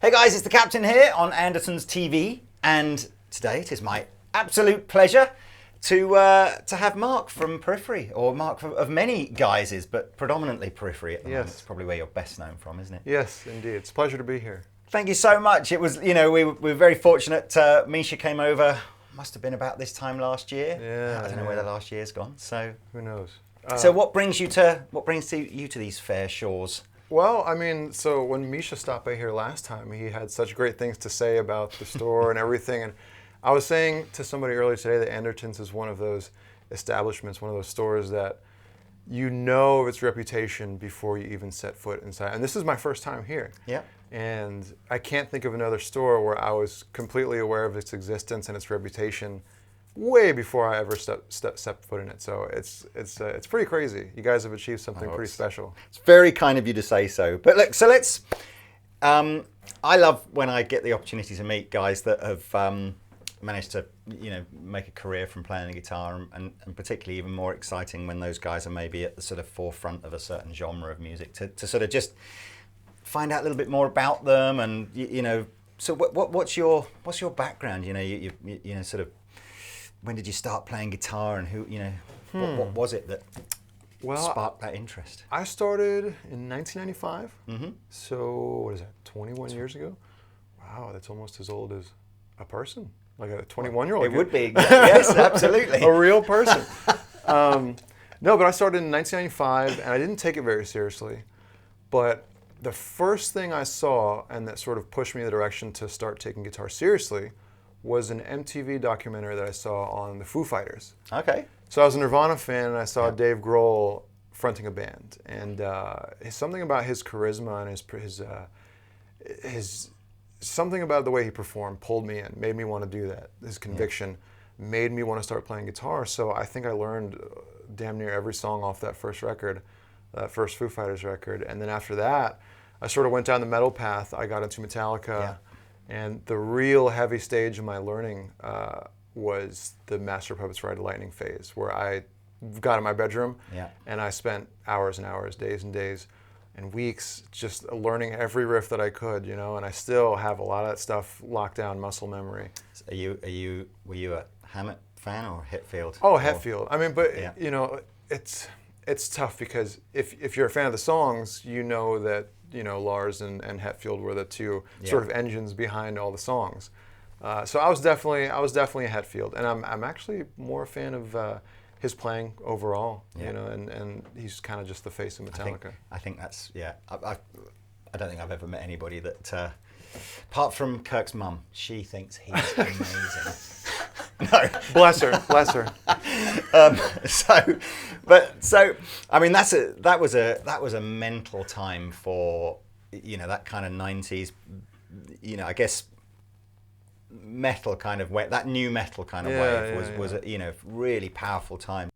Hey guys, it's the Captain here on Andertons TV, and today it is my absolute pleasure to have Mark from Periphery, or Mark of many guises, but predominantly Periphery at the moment. It's probably where you're best known from, isn't it? Yes, indeed. It's a pleasure to be here. Thank you so much. It was, we were very fortunate. Misha came over, must have been about this time last year. Yeah. I don't know where the last year's gone. So who knows? So what brings you to these fair shores? Well, I mean, so when Misha stopped by here last time, he had such great things to say about the store and everything. And I was saying to somebody earlier today that Andertons is one of those establishments, one of those stores that you know of its reputation before you even set foot inside. And this is my first time here. Yeah. And I can't think of another store where I was completely aware of its existence and its reputation way before I ever stepped foot in it. So it's pretty crazy. You guys have achieved something pretty special. It's very kind of you to say so. But look, so let's. I love when I get the opportunity to meet guys that have managed to, make a career from playing the guitar, and particularly even more exciting when those guys are maybe at the sort of forefront of a certain genre of music to sort of just find out a little bit more about them, and So what's your background? You sort of. When did you start playing guitar, and who, what was it that sparked that interest? I started in 1995. Mm-hmm. So what is that, 21 years ago? Wow, that's almost as old as a person, like a 21-year-old. It would be, yes, absolutely. A real person. No, but I started in 1995, and I didn't take it very seriously. But the first thing I saw, and that sort of pushed me in the direction to start taking guitar seriously, was an MTV documentary that I saw on the Foo Fighters. Okay. So I was a Nirvana fan, and I saw Dave Grohl fronting a band, and something about his charisma and his something about the way he performed pulled me in, made me want to do that. His conviction made me want to start playing guitar. So I think I learned damn near every song off that first record, that first Foo Fighters record, and then after that, I sort of went down the metal path. I got into Metallica. Yeah. And the real heavy stage of my learning was the Master of Puppets Ride the Lightning phase, where I got in my bedroom and I spent hours and hours, days and days, and weeks just learning every riff that I could, and I still have a lot of that stuff locked down, muscle memory. Were you a Hammett fan or Hetfield? Oh, Hetfield. I mean, but it's tough because if you're a fan of the songs, you know that Lars and Hetfield were the two sort of engines behind all the songs. So I was definitely a Hetfield, and I'm actually more a fan of his playing overall. And he's kind of just the face of Metallica. I think that's I don't think I've ever met anybody that, apart from Kirk's mum, she thinks he's amazing. No, bless her. So I mean that was a mental time for that kind of 90s, I guess metal kind of wave, that new metal kind of wave was a really powerful time.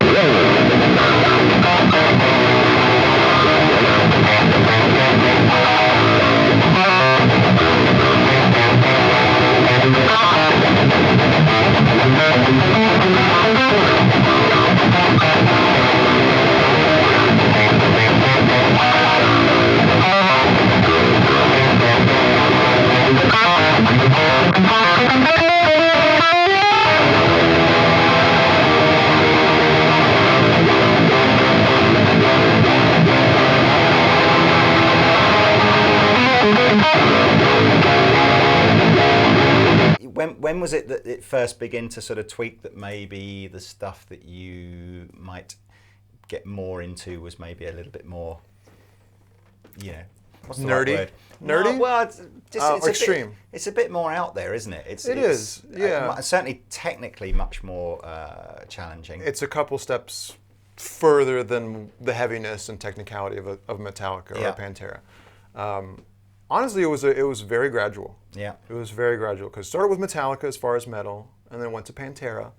When was it that it first began to sort of tweak that maybe the stuff that you might get more into was maybe a little bit more, what's the nerdy? Right word? Nerdy? No, well, it's extreme. It's a bit more out there, isn't it? It is. Certainly technically much more challenging. It's a couple steps further than the heaviness and technicality of Metallica or Pantera. Honestly, it was very gradual. Yeah. It was very gradual, because it started with Metallica as far as metal, and then went to Pantera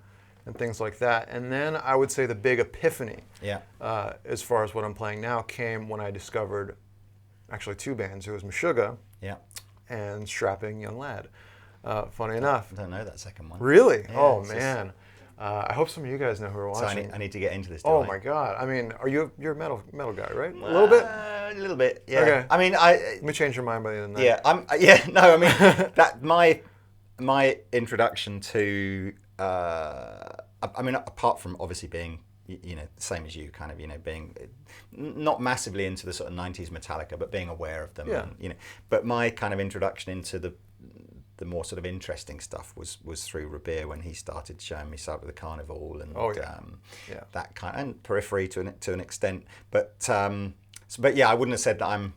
and things like that. And then I would say the big epiphany, as far as what I'm playing now, came when I discovered actually two bands. It was Meshuggah and Strapping Young Lad. Funny enough. I don't know that second one. Really? Yeah, oh, man. I hope some of you guys know who are watching. So I need to get into this. Oh my God! I mean, you're a metal guy, right? A little bit. A little bit, yeah. Okay. I mean, Let me change your mind by the end of the night. yeah. No, I mean that my introduction to. I mean, apart from obviously being, you know, the same as you, kind of, you know, being not massively into the sort of 90s Metallica, but being aware of them, and, you know. But my kind of introduction into the more sort of interesting stuff was through Rabir, when he started showing me stuff with the Carnival and that kind, and Periphery to an extent. But but yeah, I wouldn't have said that I'm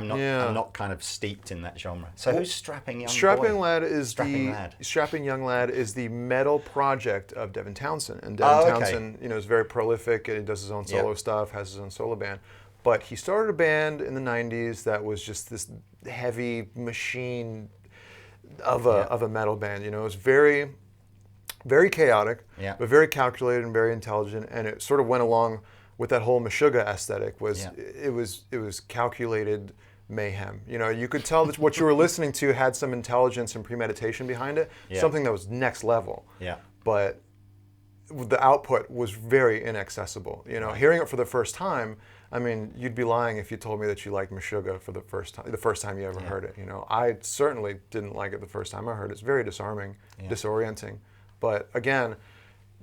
not kind of steeped in that genre. So who's Strapping Young Strapping Boy? Lad is Strapping Young Lad is the metal project of Devin Townsend, and Devin Townsend, you know, is very prolific, and he does his own solo stuff, has his own solo band. But he started a band in the '90s that was just this heavy machine of a metal band. You know, it was very, very chaotic, but very calculated and very intelligent, and it sort of went along with that whole Meshuggah aesthetic. It was calculated mayhem. You know, you could tell that what you were listening to had some intelligence and premeditation behind it, something that was next level. Yeah. But the output was very inaccessible. You know, hearing it for the first time, I mean, you'd be lying if you told me that you liked Meshuggah for the first time you ever heard it. You know, I certainly didn't like it the first time I heard it. It's very disarming, disorienting. But again,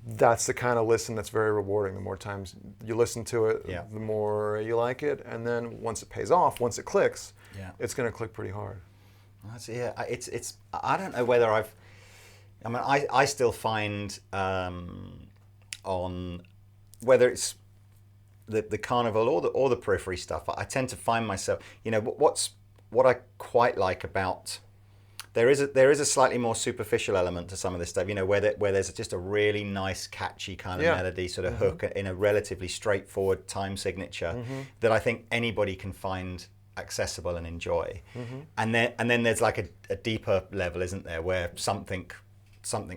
that's the kind of listen that's very rewarding. The more times you listen to it, the more you like it. And then once it pays off, once it clicks, it's going to click pretty hard. It's I don't know whether I mean, I still find on whether it's the Carnival or the Periphery stuff, I tend to find myself, you know, what I quite like about, there is a slightly more superficial element to some of this stuff, you know, where there's just a really nice, catchy kind of melody, sort of hook in a relatively straightforward time signature that I think anybody can find accessible and enjoy. And then there's like a deeper level, isn't there, where something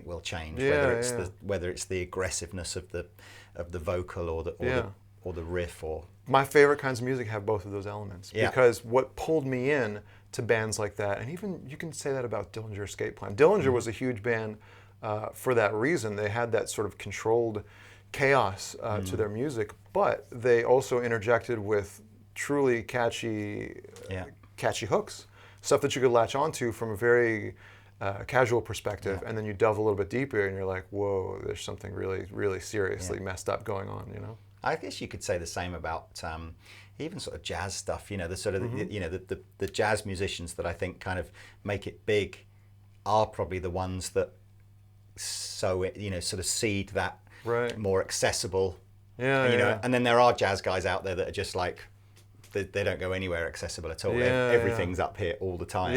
will change, whether it's the aggressiveness of the vocal or the riff, or my favorite kinds of music have both of those elements, because what pulled me in to bands like that, and even you can say that about Dillinger Escape Plan. Dillinger was a huge band for that reason. They had that sort of controlled chaos to their music, but they also interjected with truly catchy hooks, stuff that you could latch onto from a very casual perspective, and then you delve a little bit deeper and you're like, whoa, there's something really, really seriously messed up going on, you know? I guess you could say the same about even sort of jazz stuff. You know, the sort of you know, the jazz musicians that I think kind of make it big are probably the ones that sort of seed that more accessible. And then there are jazz guys out there that are just like, they don't go anywhere accessible at all. Everything's up here all the time.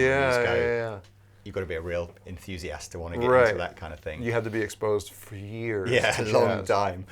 You've got to be a real enthusiast to want to get into that kind of thing. You had to be exposed for years. A long time.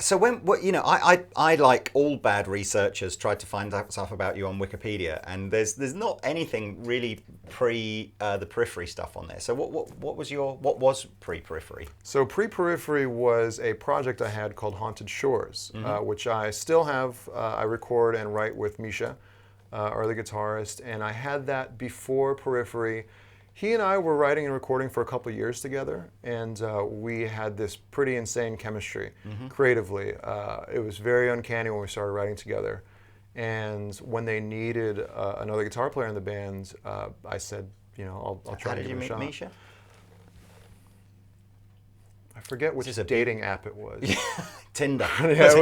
So when I like all bad researchers tried to find out stuff about you on Wikipedia, and there's not anything really pre the Periphery stuff on there. So what was pre-Periphery? So pre-Periphery was a project I had called Haunted Shores, which I still have. I record and write with Misha, or the guitarist, and I had that before Periphery. He and I were writing and recording for a couple of years together, and we had this pretty insane chemistry creatively. It was very uncanny when we started writing together. And when they needed another guitar player in the band, I said, I'll try to give it a shot. How did you meet Misha? I forget which dating app it was. Tinder. Yeah,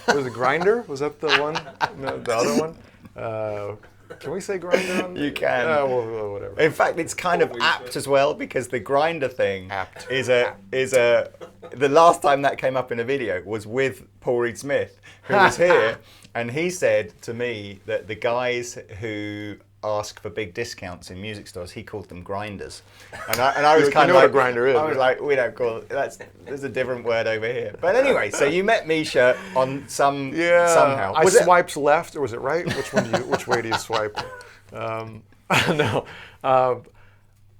was it Grindr? Was that the one? No, the other one? Can we say Grindr on? You can. Well, whatever. In fact, it's kind of apt as well, because the Grindr thing is the last time that came up in a video was with Paul Reed Smith, who was here, and he said to me that the guys who ask for big discounts in music stores, he called them grinders, and I was kind of like, what a grinder is. I was like, we don't call it. There's a different word over here. But anyway, so you met Misha on somehow. I swiped left, or was it right? Which way do you swipe? No.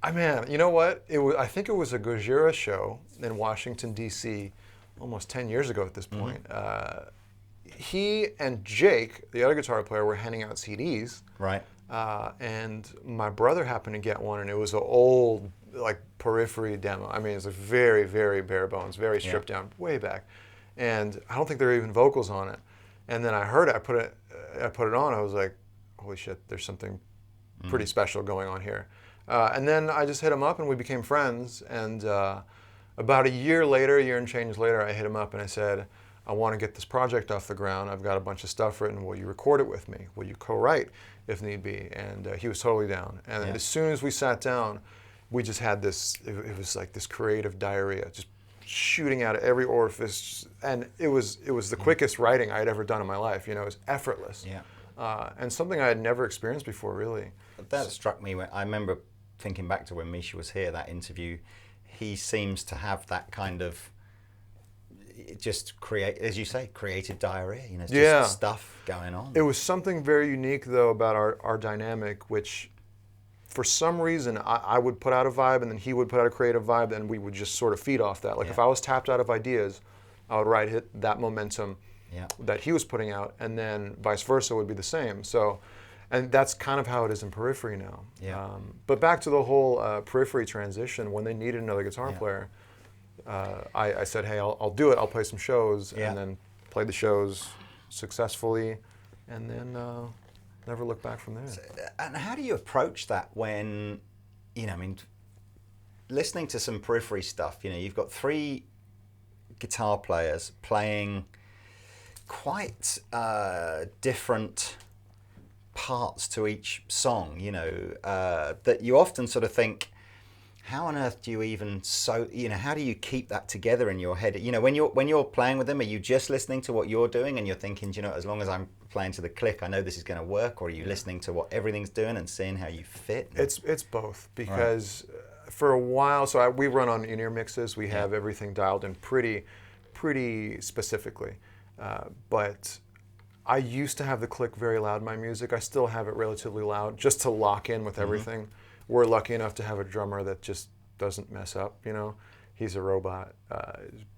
You know what? I think it was a Gojira show in Washington D.C. almost 10 years ago at this point. He and Jake, the other guitar player, were handing out CDs. Right. And my brother happened to get one, and it was an old, Periphery demo. I mean, it's very, very bare bones, very stripped down, way back. And I don't think there were even vocals on it. And then I heard it, I put it on, I was like, holy shit, there's something pretty special going on here. And then I just hit him up, and we became friends. And about a year and change later, I hit him up and I said, I want to get this project off the ground. I've got a bunch of stuff written. Will you record it with me? Will you co-write if need be? And he was totally down. And as soon as we sat down, we just had this, it was like this creative diarrhea, just shooting out of every orifice. And it was the quickest writing I had ever done in my life. It was effortless. Yeah. And something I had never experienced before, really. That struck me when I remember thinking back to when Misha was here, that interview. He seems to have that kind of, just as you say, creative diarrhea, just stuff going on. It was something very unique, though, about our dynamic, which for some reason I would put out a vibe, and then he would put out a creative vibe, and we would just sort of feed off that. If I was tapped out of ideas, I would hit that momentum that he was putting out, and then vice versa would be the same. So, and that's kind of how it is in Periphery now. Yeah. But back to the whole Periphery transition, when they needed another guitar player, I said, hey, I'll do it. I'll play some shows, and then played the shows successfully, and then never looked back from there. So, and how do you approach that when, listening to some Periphery stuff, you've got 3 guitar players playing quite different parts to each song, that you often sort of think, how on earth do you even how do you keep that together in your head? When you're playing with them, are you just listening to what you're doing and you're thinking, as long as I'm playing to the click, I know this is going to work, or are you listening to what everything's doing and seeing how you fit? It's both, because for a while, we run on in-ear mixes. We have everything dialed in pretty specifically, but I used to have the click very loud in my music. I still have it relatively loud, just to lock in with everything. We're lucky enough to have a drummer that just doesn't mess up, He's a robot,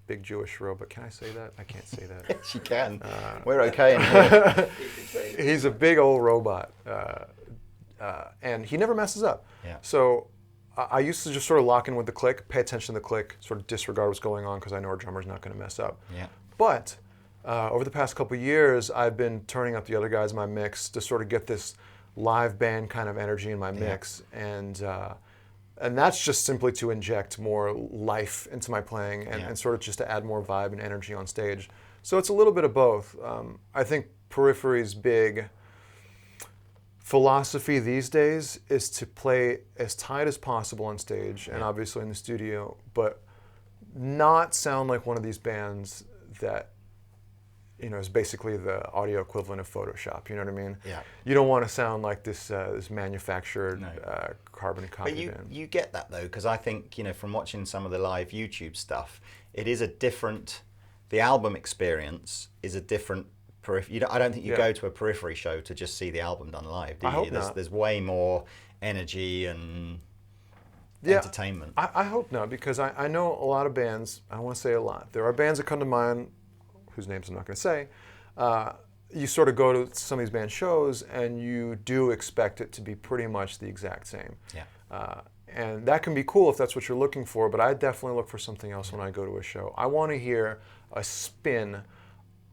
big Jewish robot. Can I say that? I can't say that. Yes, you can. We're okay in here. He's a big old robot, and he never messes up. Yeah. So I used to just sort of lock in with the click, pay attention to the click, sort of disregard what's going on, because I know our drummer's not going to mess up. Yeah. But over the past couple of years, I've been turning up the other guys in my mix to sort of get this live band kind of energy in my mix, and that's just simply to inject more life into my playing, and sort of just to add more vibe and energy on stage. So it's a little bit of both. I think Periphery's big philosophy these days is to play as tight as possible on stage, and obviously in the studio, but not sound like one of these bands that is basically the audio equivalent of Photoshop. You know what I mean? Yeah. You don't want to sound like this manufactured carbon copy band. But you get that though, because I think from watching some of the live YouTube stuff, it is a different the album experience is a different. I don't think you Yeah. go to a Periphery show to just see the album done live, do you? I hope not. There's way more energy and Yeah, entertainment. I hope not, because I know a lot of bands. I want to say a lot. There are bands that come to mind, whose names I'm not going to say. You sort of go to some of these band shows, and you do expect it to be pretty much the exact same. Yeah. And that can be cool if that's what you're looking for, but I definitely look for something else when I go to a show. I want to hear a spin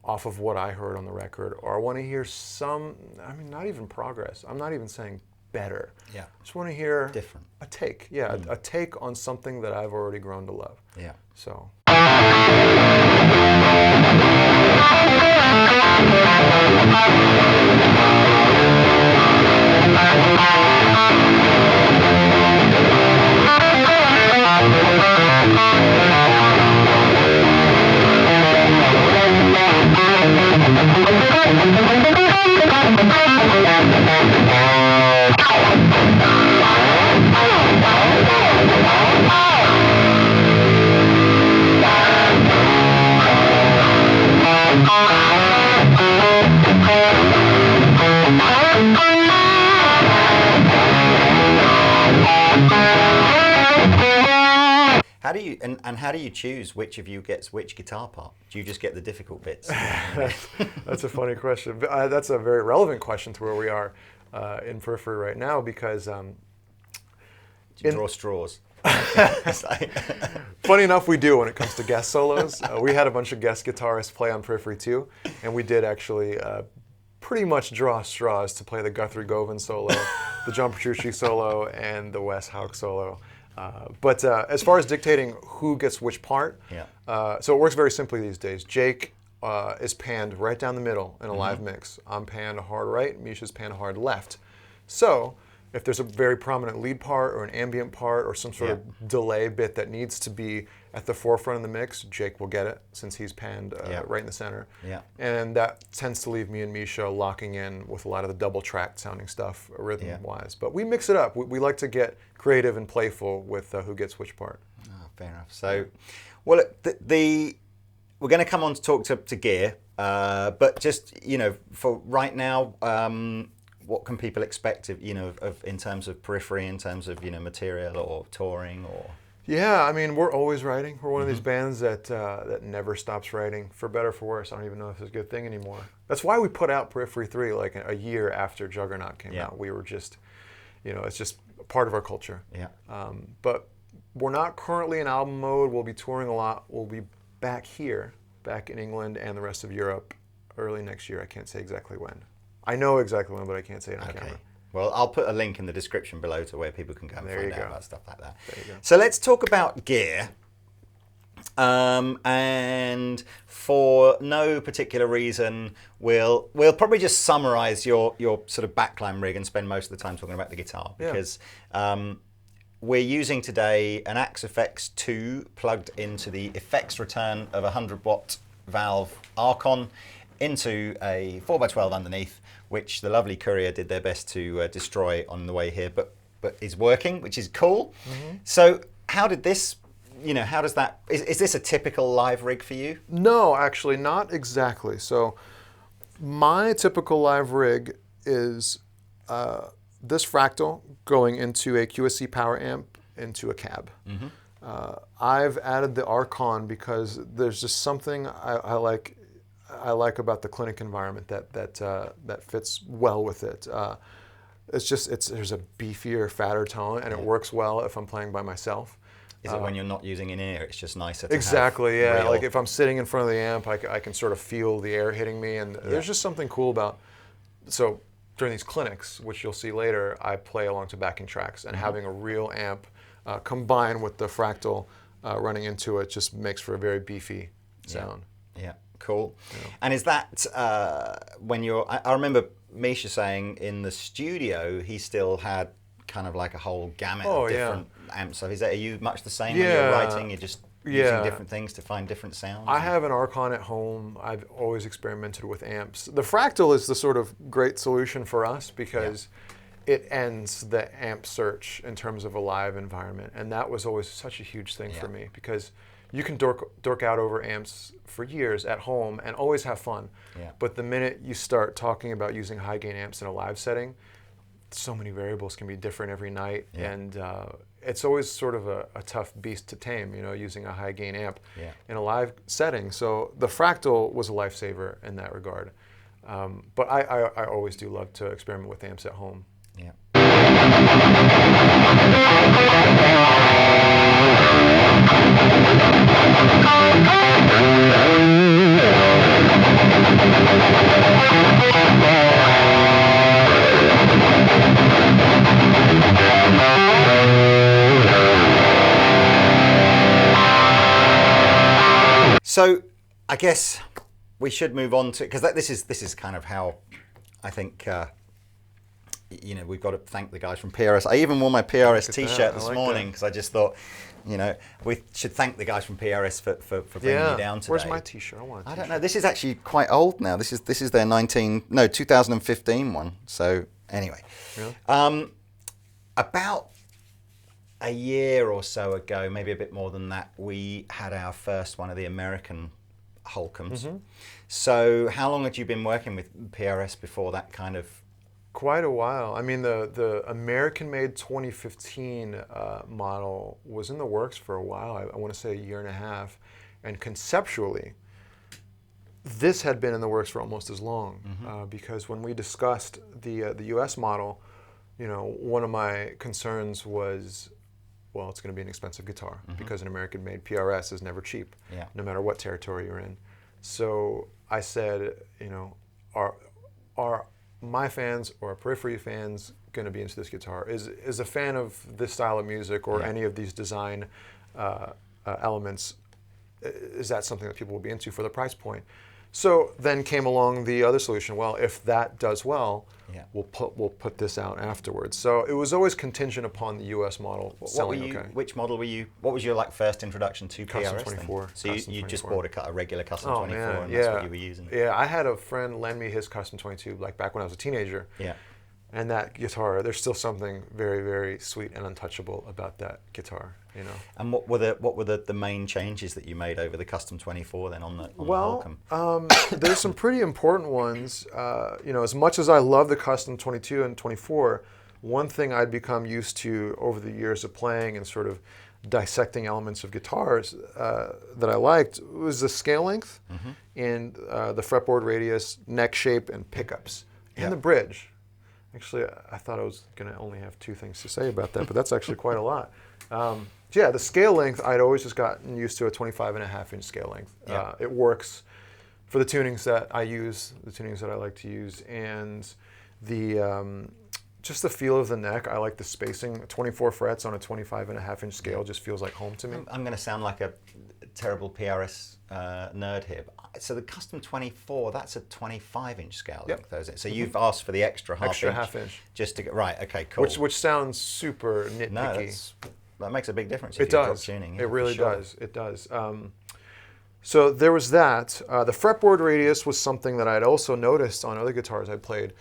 off of what I heard on the record, or I want to hear not even progress. I'm not even saying better. Yeah. I just want to hear Different. a take. Yeah, a take on something that I've already grown to love. Yeah. So. How do you how do you choose which of you gets which guitar part? Do you just get the difficult bits? That's a funny question. That's a very relevant question to where we are in Periphery right now, because Do you draw straws? funny enough, we do when it comes to guest solos. We had a bunch of guest guitarists play on Periphery too, and we did actually pretty much draw straws to play the Guthrie Govan solo, the John Petrucci solo, and the Wes Hauck solo. But as far as dictating who gets which part, so it works very simply these days. Jake is panned right down the middle in a live mix. I'm panned hard right, Misha's panned hard left. So if there's a very prominent lead part or an ambient part or some sort of delay bit that needs to be at the forefront of the mix, Jake will get it since he's panned right in the center. Yeah. And that tends to leave me and Misha locking in with a lot of the double tracked sounding stuff rhythm-wise. But we mix it up. We like to get creative and playful with who gets which part. Oh, fair enough. So, well, we're going to come on to talk to gear, but just, for right now, what can people expect of in terms of Periphery, in terms of material or touring or? Yeah, I mean, we're always writing. We're one of these bands that never stops writing, for better or for worse. I don't even know if it's a good thing anymore. That's why we put out Periphery 3 like a year after Juggernaut came out. We were just, it's just part of our culture. Yeah. But we're not currently in album mode. We'll be touring a lot. We'll be back in England and the rest of Europe early next year. I can't say exactly when. I know exactly when, but I can't say it on camera. Well, I'll put a link in the description below to where people can go and find out about stuff like that. There you go. So let's talk about gear. And for no particular reason, we'll probably just summarize your sort of backline rig and spend most of the time talking about the guitar, because we're using today an Axe FX 2 plugged into the effects return of a 100-watt valve Archon into a 4x12 underneath, which the lovely courier did their best to destroy on the way here, but is working, which is cool. So how did this, how does that, is this a typical live rig for you? No, actually, not exactly. So my typical live rig is this Fractal going into a QSC power amp into a cab. I've added the Archon because there's just something I like about the clinic environment that fits well with it. There's a beefier, fatter tone, and it works well if I'm playing by myself. Is it when you're not using an ear, it's just nicer to exactly, have real... Like if I'm sitting in front of the amp, I can sort of feel the air hitting me, and there's just something cool about. So during these clinics, which you'll see later, I play along to backing tracks, and having a real amp combined with the Fractal running into it just makes for a very beefy sound. Yeah. Cool. And is that when you're... I remember Misha saying in the studio he still had kind of like a whole gamut of different amps. So are you much the same when you're writing? You're just using different things to find different sounds? I have an Archon at home. I've always experimented with amps. The Fractal is the sort of great solution for us because it ends the amp search in terms of a live environment. And that was always such a huge thing for me because you can dork out over amps for years at home and always have fun. Yeah. But the minute you start talking about using high gain amps in a live setting, so many variables can be different every night, Yeah. and it's always sort of a tough beast to tame, using a high gain amp in a live setting. So the Fractal was a lifesaver in that regard. But I always do love to experiment with amps at home. Yeah. So I guess we should move on to, because this is kind of how I think we've got to thank the guys from PRS. I even wore my PRS T-shirt this morning because I just thought, we should thank the guys from PRS for bringing me down today. Where's my T-shirt? I don't know. This is actually quite old now. This is their 2015 one. So anyway, Really? About a year or so ago, maybe a bit more than that, we had our first one of the American Holcombs. Mm-hmm. So how long had you been working with PRS before that kind of? Quite a while. I mean, the American-made 2015 model was in the works for a while. I want to say a year and a half. And conceptually, this had been in the works for almost as long. Because when we discussed the US model, one of my concerns was, well, it's going to be an expensive guitar because an American-made PRS is never cheap, no matter what territory you're in. So I said, are my fans or Periphery fans going to be into this guitar? Is a fan of this style of music or any of these design elements, is that something that people will be into for the price point? So then came along the other solution. Well, if that does well, we'll put this out afterwards. So it was always contingent upon the U.S. model selling okay. Which model were you? What was your first introduction to Custom PRS? 24. Then? So you just 24. bought a regular Custom 24, Man, and that's what you were using. Yeah, I had a friend lend me his Custom 22 back when I was a teenager. Yeah. And that guitar, there's still something very, very sweet and untouchable about that guitar, And what were the main changes that you made over the Custom 24 then on the Holcomb? There's some pretty important ones. As much as I love the Custom 22 and 24, one thing I'd become used to over the years of playing and sort of dissecting elements of guitars that I liked was the scale length and the fretboard radius, neck shape, and pickups, and the bridge. Actually, I thought I was going to only have two things to say about that, but that's actually quite a lot. The scale length, I'd always just gotten used to a 25.5-inch scale length. It works for the tunings that I use, the tunings that I like to use, and just the feel of the neck. I like the spacing. 24 frets on a 25.5-inch scale just feels like home to me. I'm going to sound like a terrible PRS nerd here, but so the Custom 24, that's a 25-inch scale length, though, is it? So you've asked for the extra half inch just to get right. Okay, cool. Which sounds super nitpicky. No, that makes a big difference. It does. Tuning, it really does. It does. So there was that. The fretboard radius was something that I'd also noticed on other guitars I played.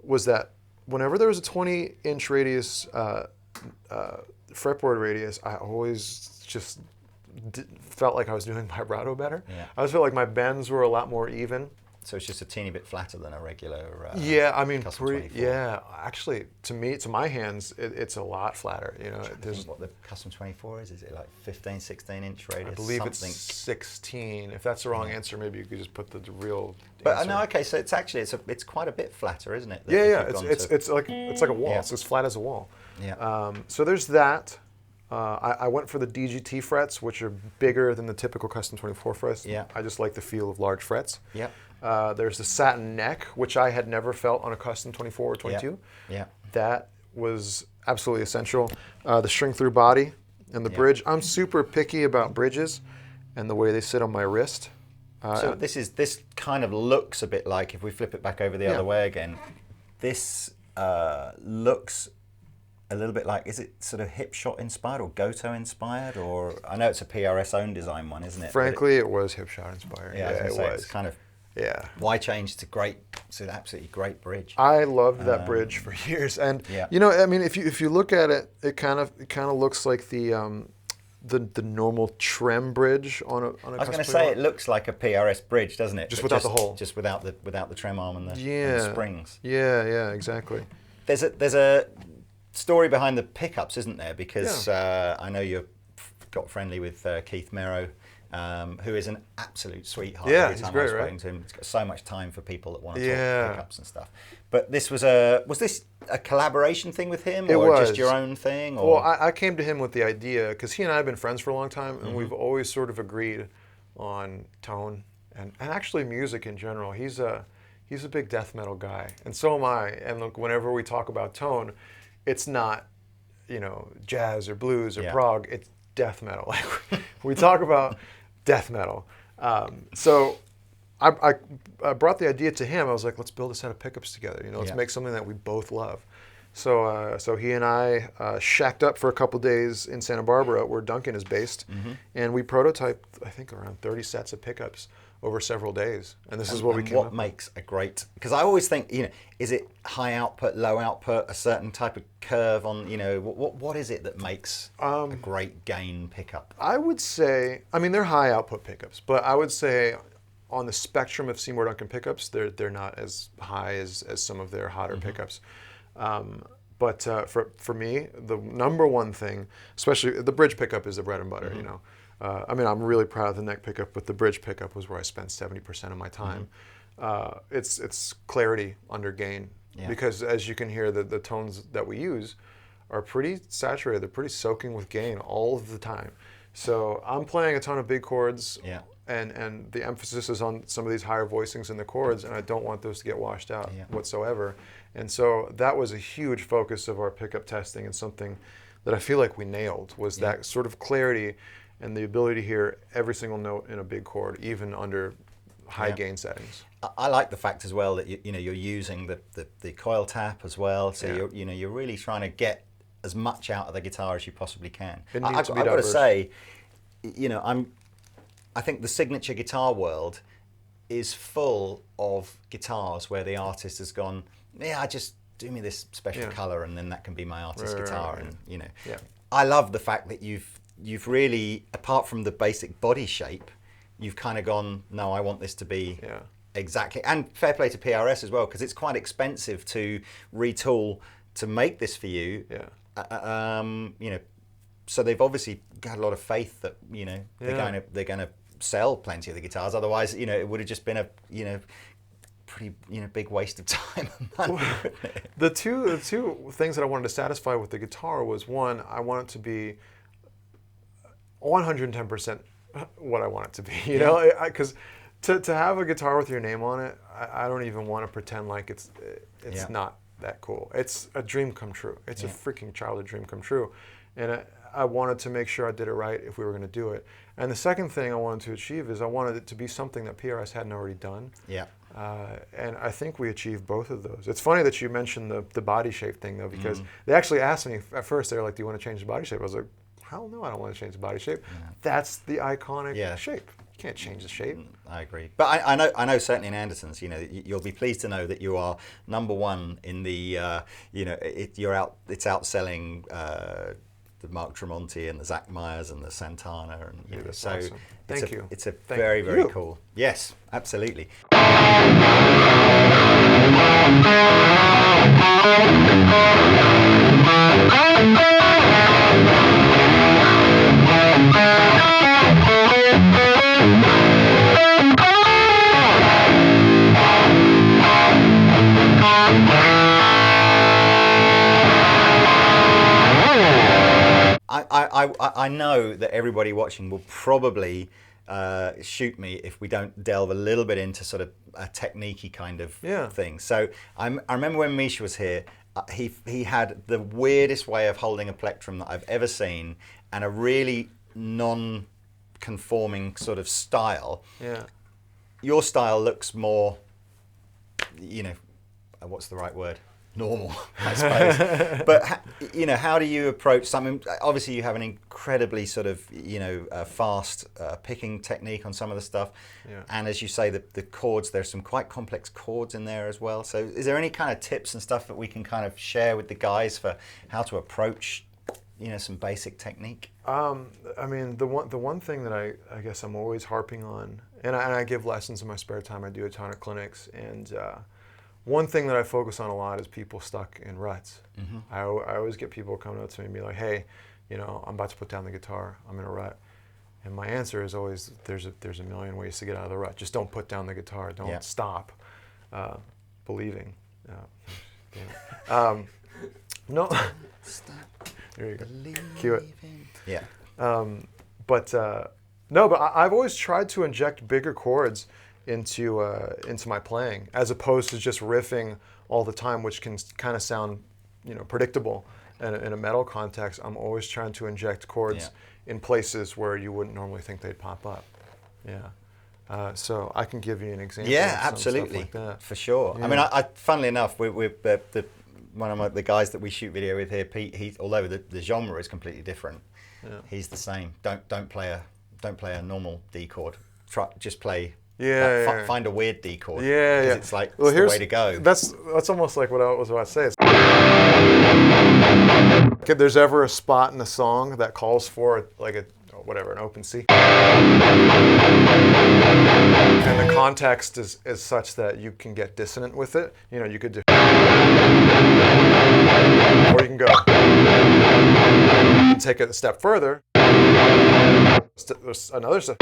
Was that whenever there was a 20-inch radius fretboard radius, I always just felt like I was doing vibrato better. I always felt like my bends were a lot more even. So it's just a teeny bit flatter than a regular. Custom 24. Actually, to my hands, it's a lot flatter. There's what the Custom 24 is it like 15, 16-inch radius? I believe it's 16. If that's the wrong answer, maybe you could just put the real. But answer. no, okay. So it's actually it's quite a bit flatter, isn't it? It's like a wall. It's as flat as a wall. Yeah. So there's that. I went for the DGT frets, which are bigger than the typical Custom 24 frets. Yeah. I just like the feel of large frets. Yeah. There's the satin neck, which I had never felt on a Custom 24 or 22. Yeah. That was absolutely essential. The string-through body and the bridge. I'm super picky about bridges and the way they sit on my wrist. So this kind of looks a bit like, if we flip it back over the other way again, this looks a little bit like, is it sort of hip shot inspired or Goto inspired, or I know it's a PRS own design one, isn't it? Frankly, it was hip shot inspired. Yeah, it was. It's kind of. Yeah. Why change? It's an absolutely great bridge. I loved that bridge for years, and I mean, if you look at it, it kind of looks like the the normal trem bridge on a I was going to say it looks like a PRS bridge, doesn't it? Just without the hole. Just without the trem arm and the, yeah, and the springs. Yeah, exactly. There's a story behind the pickups, isn't there? Because I know you've got friendly with Keith Merrow, who is an absolute sweetheart. Yeah, every time he's great, I've spoken right? to him, he's got so much time for people that want to Yeah. talk pickups and stuff. But this was this a collaboration thing with him, It or was. just your own thing? Or? Well, I came to him with the idea because he and I have been friends for a long time, and Mm-hmm. we've always sort of agreed on tone and actually music in general. He's a big death metal guy, and so am I. And look, whenever we talk about tone, it's not, jazz or blues or prog. It's death metal. Like we talk about death metal. So I brought the idea to him. I was like, let's build a set of pickups together. Let's make something that we both love. So he and I shacked up for a couple days in Santa Barbara, where Duncan is based, and we prototyped, I think, around 30 sets of pickups over several days. And this is what we came up with. What makes a great? Because I always think, is it high output, low output, a certain type of curve on, what is it that makes a great gain pickup? I would say, they're high output pickups, but I would say on the spectrum of Seymour Duncan pickups, they're not as high as some of their hotter pickups. But for me, the number one thing, especially the bridge pickup, is the bread and butter. I'm really proud of the neck pickup, but the bridge pickup was where I spent 70% of my time. It's clarity under gain, because as you can hear, the tones that we use are pretty saturated. They're pretty soaking with gain all of the time. So I'm playing a ton of big chords. And the emphasis is on some of these higher voicings in the chords, and I don't want those to get washed out whatsoever. And so that was a huge focus of our pickup testing, and something that I feel like we nailed was that sort of clarity and the ability to hear every single note in a big chord, even under high gain settings. I like the fact as well that you're using the coil tap as well, so you're really trying to get as much out of the guitar as you possibly can. I've got to say, I think the signature guitar world is full of guitars where the artist has gone, just do me this special color, and then that can be my artist guitar. And I love the fact that you've really, apart from the basic body shape, you've kind of gone, no, I want this to be exactly. And fair play to PRS as well, because it's quite expensive to retool to make this for you. So they've obviously got a lot of faith that they're going to sell plenty of the guitars. Otherwise, it would have just been a pretty big waste of time and money. The two things that I wanted to satisfy with the guitar was, one, I want it to be 110% what I want it to be. Because to have a guitar with your name on it, I don't even want to pretend like it's not that cool. It's a dream come true. It's a freaking childhood dream come true, and I wanted to make sure I did it right if we were going to do it. And the second thing I wanted to achieve is I wanted it to be something that PRS hadn't already done. And I think we achieved both of those. It's funny that you mentioned the body shape thing, though, because they actually asked me at first. They were like, "Do you want to change the body shape?" I was like, "Hell no, I don't want to change the body shape. That's the iconic shape. You can't change the shape." I agree, but I know certainly in Andertons, you'll be pleased to know that you are number one in the it's outselling the Mark Tremonti and the Zach Myers and the Santana, and that's awesome. Thank you. It's a very cool. Yes, absolutely. I know that everybody watching will probably shoot me if we don't delve a little bit into sort of a technique-y kind of thing. So I remember when Misha was here, he had the weirdest way of holding a plectrum that I've ever seen, and a really non-conforming sort of style. Your style looks more, what's the right word? Normal, I suppose. But how do you approach something? Obviously, you have an incredibly sort of fast picking technique on some of the stuff, and as you say, the chords. There's some quite complex chords in there as well. So, is there any kind of tips and stuff that we can kind of share with the guys for how to approach some basic technique? I mean, the one thing that I guess I'm always harping on, and I give lessons in my spare time. I do a ton of clinics, and one thing that I focus on a lot is people stuck in ruts. Mm-hmm. I always get people coming up to me and be like, hey, I'm about to put down the guitar. I'm in a rut. And my answer is always, there's a million ways to get out of the rut. Just don't put down the guitar. Don't stop believing. No. Stop. There you go. Believing. Cue it. Yeah. But I've always tried to inject bigger chords into my playing, as opposed to just riffing all the time, which can kind of sound, predictable in a metal context. I'm always trying to inject chords in places where you wouldn't normally think they'd pop up. Yeah. So I can give you an example. Yeah, of some absolutely, stuff like that. for sure. Yeah. I mean, funnily enough, we're one of the guys that we shoot video with here, Pete. Although the genre is completely different, he's the same. Don't play a normal D chord. Just play. Find a weird D chord. Yeah. It's like it's the way to go. That's almost like what I was about to say. If there's ever a spot in the song that calls for like an open C, and the context is such that you can get dissonant with it. You could do, or you can go and take it a step further. There's another step.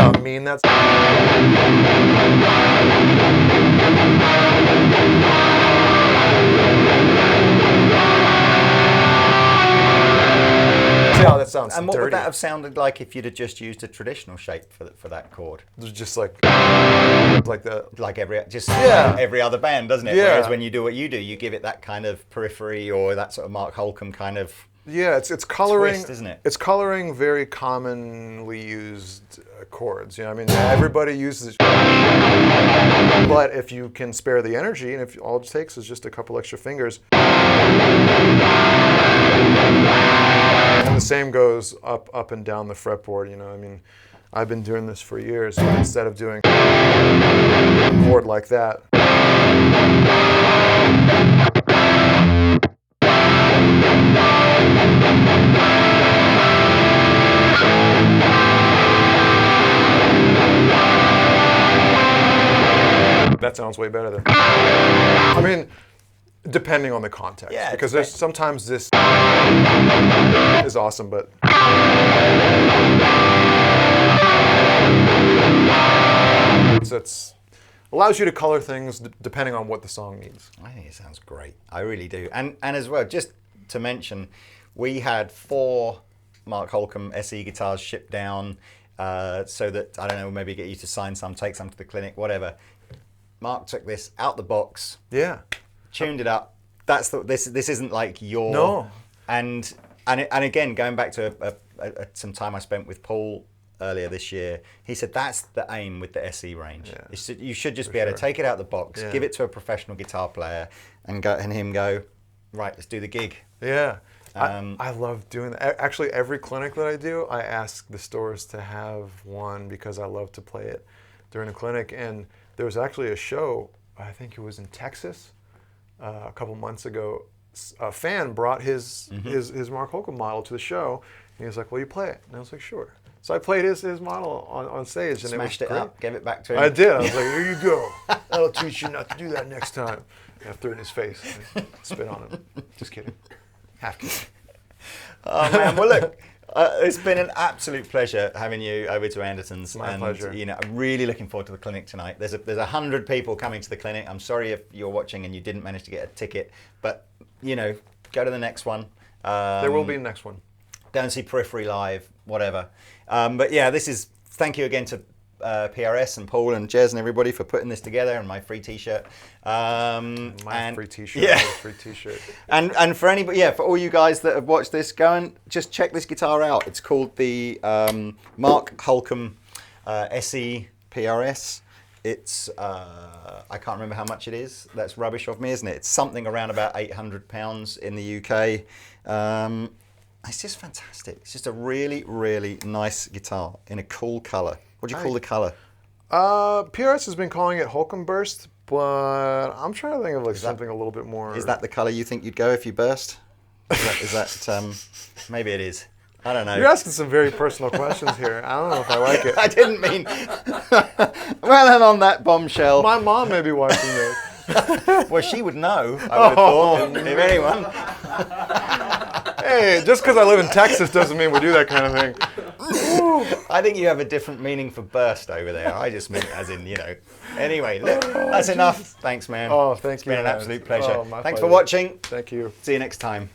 I mean, that's. See how that sounds. And what dirty. would that have sounded like if you'd have just used a traditional shape for that chord? It was just like that. Like every other band, doesn't it? Yeah. Whereas when you do what you do, you give it that kind of Periphery or that sort of Mark Holcomb kind of. Yeah, it's coloring, twist, isn't it? It's coloring very commonly used chords. I mean, everybody uses it. But if you can spare the energy, and if all it takes is just a couple extra fingers, and the same goes up and down the fretboard. I mean, I've been doing this for years. But instead of doing a chord like that. That sounds way better than. I mean, depending on the context. Yeah, because there's sometimes this is awesome, but. So it's allows you to color things depending on what the song needs. I think it sounds great. I really do. And as well, just to mention, we had 4 Mark Holcomb SE guitars shipped down so that, I don't know, maybe get you to sign some, take some to the clinic, whatever. Mark took this out the box. Yeah. Tuned it up. This isn't like your. No. And again, going back to some time I spent with Paul earlier this year, he said that's the aim with the SE range. Yeah. You should just be able to take it out the box, give it to a professional guitar player, and him go, right, let's do the gig. Yeah. I love doing that. Actually, every clinic that I do, I ask the stores to have one because I love to play it during a clinic. And there was actually a show, I think it was in Texas, a couple months ago. A fan brought his Mark Holcomb model to the show, and he was like, "Will you play it?" And I was like, "Sure." So I played his model on stage, and Smashed it was it great. up, gave it back to him. I did. I was like, "Here you go. That'll teach you not to do that next time." And I threw it in his face, and spit on him. Just kidding. Half kidding. Oh man, well look, it's been an absolute pleasure having you over to Andertons. My pleasure. I'm really looking forward to the clinic tonight. There's 100 people coming to the clinic. I'm sorry if you're watching and you didn't manage to get a ticket, but go to the next one. There will be a next one. Go and see Periphery live, whatever. But yeah, thank you again to PRS and Paul and Jez and everybody for putting this together, and my free t-shirt. Free t-shirt. Yeah. Free t-shirt. And for anybody, for all you guys that have watched this, go and just check this guitar out. It's called the Mark Holcomb SE PRS. It's I can't remember how much it is. That's rubbish of me, isn't it? It's something around about £800 in the UK. It's just fantastic. It's just a really, really nice guitar in a cool colour. What do you call the colour? PRS has been calling it Holcomb Burst, But I'm trying to think of like something a little bit more. Is that the colour you think you'd go if you burst? Is that maybe it is. I don't know. You're asking some very personal questions here. I don't know if I like it. I didn't mean. Well, and on that bombshell. My mom may be watching this. Well, she would know. I would have thought, if anyone. Hey, just because I live in Texas doesn't mean we do that kind of thing. I think you have a different meaning for burst over there. I just meant as in, Anyway, look, that's enough. Thanks, man. Oh, thank you. It's been an absolute pleasure. Oh, my Thanks pleasure. for watching. Thank you. See you next time.